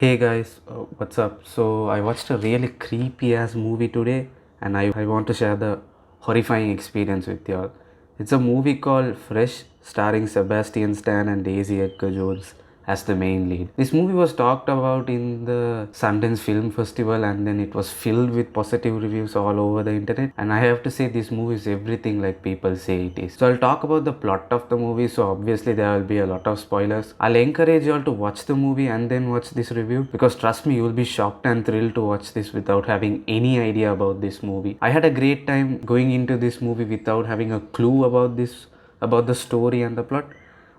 Hey guys, what's up? So I watched a really creepy ass movie today and I want to share the horrifying experience with y'all. It's a movie called Fresh starring Sebastian Stan and Daisy Edgar-Jones as the main lead. This movie was talked about in the Sundance Film Festival and then it was filled with positive reviews all over the internet, and I have to say this movie is everything like people say it is. So I'll talk about the plot of the movie, so obviously there will be a lot of spoilers. I'll encourage you all to watch the movie and then watch this review because trust me, you will be shocked and thrilled to watch this without having any idea about this movie. I had a great time going into this movie without having a clue about the story and the plot.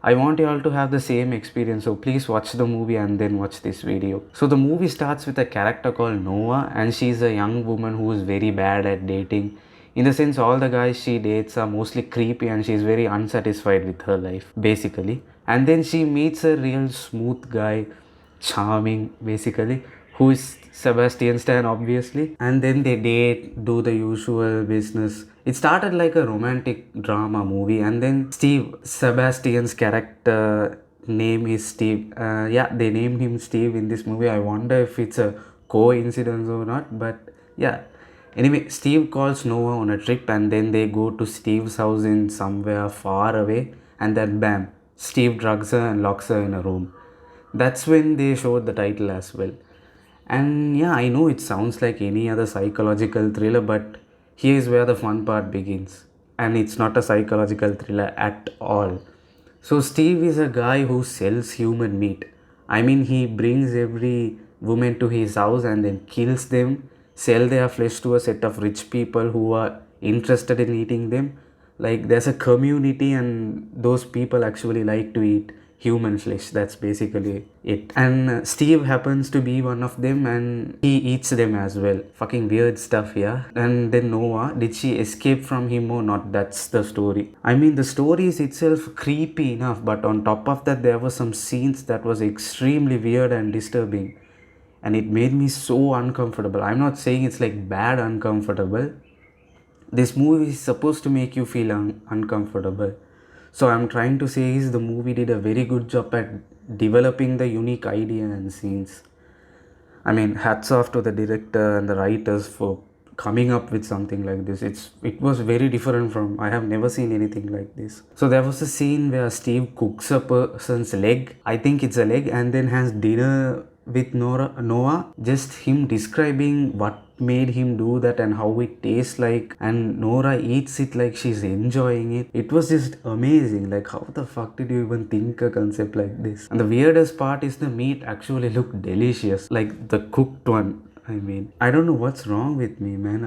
I want you all to have the same experience, so please watch the movie and then watch this video. So the movie starts with a character called Noah, and she's a young woman who is very bad at dating. In the sense, all the guys she dates are mostly creepy and she's very unsatisfied with her life, basically. And then she meets a real smooth guy, charming, basically, who is Sebastian Stan, obviously. And then they date, do the usual business. It started like a romantic drama movie, and then Sebastian's character name is Steve. Yeah, they named him Steve in this movie. I wonder if it's a coincidence or not, but yeah. Anyway, Steve calls Noah on a trip, and then they go to Steve's house in somewhere far away, and then bam, Steve drugs her and locks her in a room. That's when they showed the title as well. And yeah, I know it sounds like any other psychological thriller, but here's where the fun part begins. And it's not a psychological thriller at all. So, Steve is a guy who sells human meat. I mean, he brings every woman to his house and then kills them, sell their flesh to a set of rich people who are interested in eating them. Like, there's a community, and those people actually like to eat human flesh. That's basically it. And Steve happens to be one of them, and he eats them as well. Fucking weird stuff, yeah. And then Noah, did she escape from him or not? That's the story. I mean, the story is itself creepy enough, but on top of that there were some scenes that was extremely weird and disturbing, and it made me so uncomfortable. I'm not saying it's like bad uncomfortable. This movie is supposed to make you feel uncomfortable. So I'm trying to say is the movie did a very good job at developing the unique idea and scenes. I mean, hats off to the director and the writers for coming up with something like this. It was very different from, I have never seen anything like this. So there was a scene where Steve cooks a person's leg. I think it's a leg, and then has dinner with Noah. Just him describing what made him do that and how it tastes like, and Nora eats it like she's enjoying it. It was just amazing. Like, how the fuck did you even think a concept like this? And the weirdest part is the meat actually looked delicious, like the cooked one. I mean, I don't know what's wrong with me, man.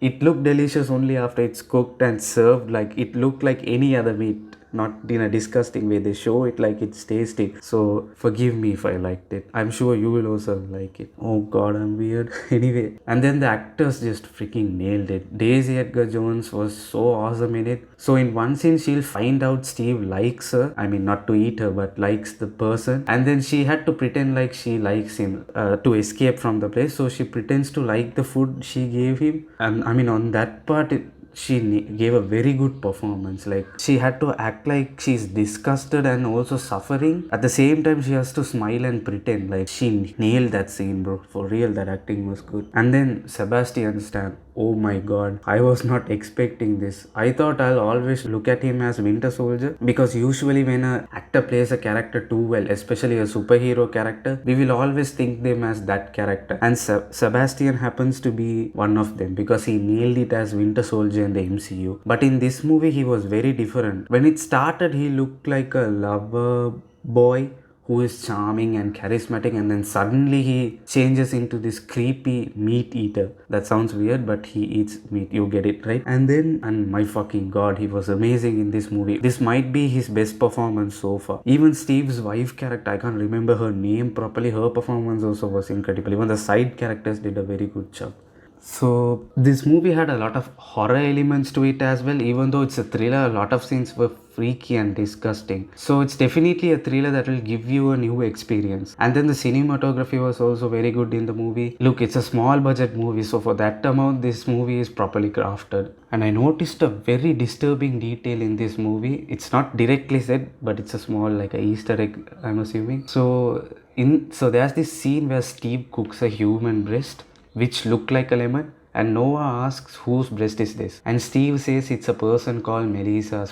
It looked delicious only after it's cooked and served. Like, it looked like any other meat, not in a disgusting way. They show it like it's tasty. So forgive me if I liked it. I'm sure you will also like it. Oh god, I'm weird. Anyway, and then the actors just freaking nailed it. Daisy Edgar-Jones was so awesome in it. So in one scene, she'll find out Steve likes her. I mean, not to eat her, but likes the person. And then she had to pretend like she likes him to escape from the place. So she pretends to like the food she gave him. And I mean, on that part, she gave a very good performance. Like, she had to act like she's disgusted and also suffering. At the same time, she has to smile and pretend. Like, she nailed that scene, bro. For real, that acting was good. And then Sebastian Stan. Oh my god, I was not expecting this. I thought I'll always look at him as Winter Soldier, because usually when an actor plays a character too well, especially a superhero character, we will always think them as that character. And Sebastian happens to be one of them because he nailed it as Winter Soldier in the MCU. But in this movie, he was very different. When it started, he looked like a lover boy who is charming and charismatic, and then suddenly he changes into this creepy meat eater. That sounds weird, but he eats meat. You get it, right? And my fucking god, he was amazing in this movie. This might be his best performance so far. Even Steve's wife character, I can't remember her name properly, her performance also was incredible. Even the side characters did a very good job. So this movie had a lot of horror elements to it as well. Even though it's a thriller, a lot of scenes were freaky and disgusting. So it's definitely a thriller that will give you a new experience. And then the cinematography was also very good in the movie. Look, it's a small budget movie, so for that amount this movie is properly crafted. And I noticed a very disturbing detail in this movie. It's not directly said, but it's a small, like a Easter egg, I'm assuming. So there's this scene where Steve cooks a human breast which looked like a lemon, and Noah asks whose breast is this, and Steve says it's a person called Melissa,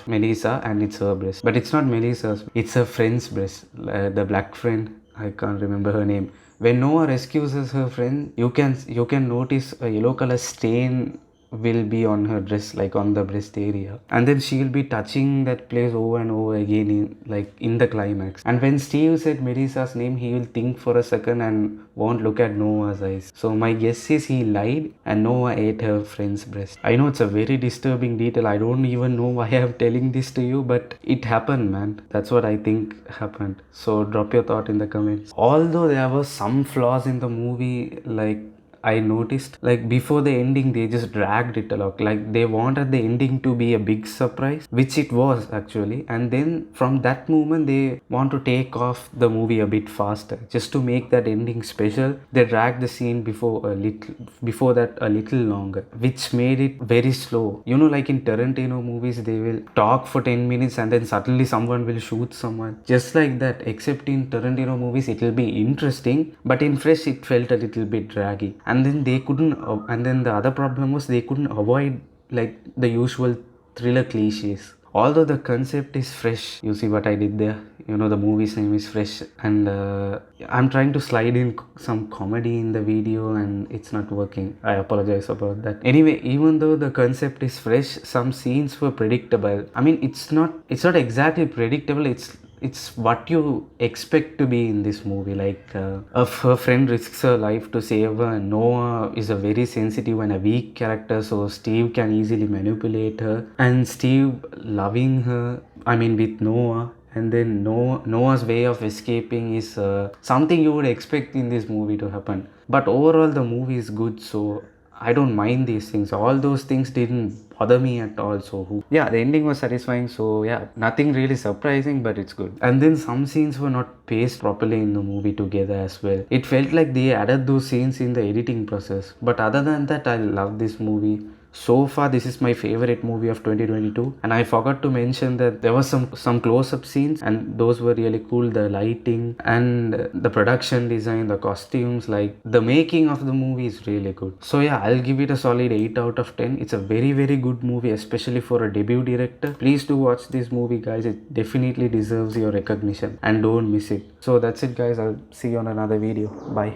and it's her breast, but it's not Melissa's, it's her friend's breast, the black friend, I can't remember her name. When Noah rescues her friend, you can notice a yellow color stain will be on her dress, like on the breast area, and then she'll be touching that place over and over again in the climax. And when Steve said Melissa's name, he will think for a second and won't look at Noah's eyes. So my guess is he lied and Noah ate her friend's breast. I know it's a very disturbing detail. I don't even know why I'm telling this to you, but it happened, man. That's what I think happened. So drop your thought in the comments. Although there were some flaws in the movie, like I noticed, like before the ending they just dragged it along, like they wanted the ending to be a big surprise, which it was actually, and then from that moment they want to take off the movie a bit faster just to make that ending special. They dragged the scene before that a little longer, which made it very slow. You know, like in Tarantino movies they will talk for 10 minutes and then suddenly someone will shoot someone, just like that, except in Tarantino movies it will be interesting, but in Fresh it felt a little bit draggy. And then and then the other problem was they couldn't avoid like the usual thriller cliches. Although the concept is fresh, you see what I did there? You know, the movie's name is Fresh, and I'm trying to slide in some comedy in the video and it's not working. I apologize about that. Anyway, even though the concept is fresh, some scenes were predictable. I mean, it's not exactly predictable, it's what you expect to be in this movie. Like her friend risks her life to save her, and Noah is a very sensitive and a weak character, so Steve can easily manipulate her, and Steve loving her, I mean with Noah. And then Noah's way of escaping is something you would expect in this movie to happen. But overall the movie is good, so I don't mind these things. All those things didn't bother me at all. Yeah, the ending was satisfying. So yeah, nothing really surprising, but it's good. And then some scenes were not paced properly in the movie together as well. It felt like they added those scenes in the editing process. But other than that, I love this movie. So far, this is my favorite movie of 2022, and I forgot to mention that there was some close-up scenes, and those were really cool. The lighting and the production design, the costumes, like the making of the movie is really good. So yeah, I'll give it a solid 8 out of 10. It's a very good movie, especially for a debut director. Please do watch this movie, guys. It definitely deserves your recognition, and don't miss it. So that's it, guys. I'll see you on another video. Bye.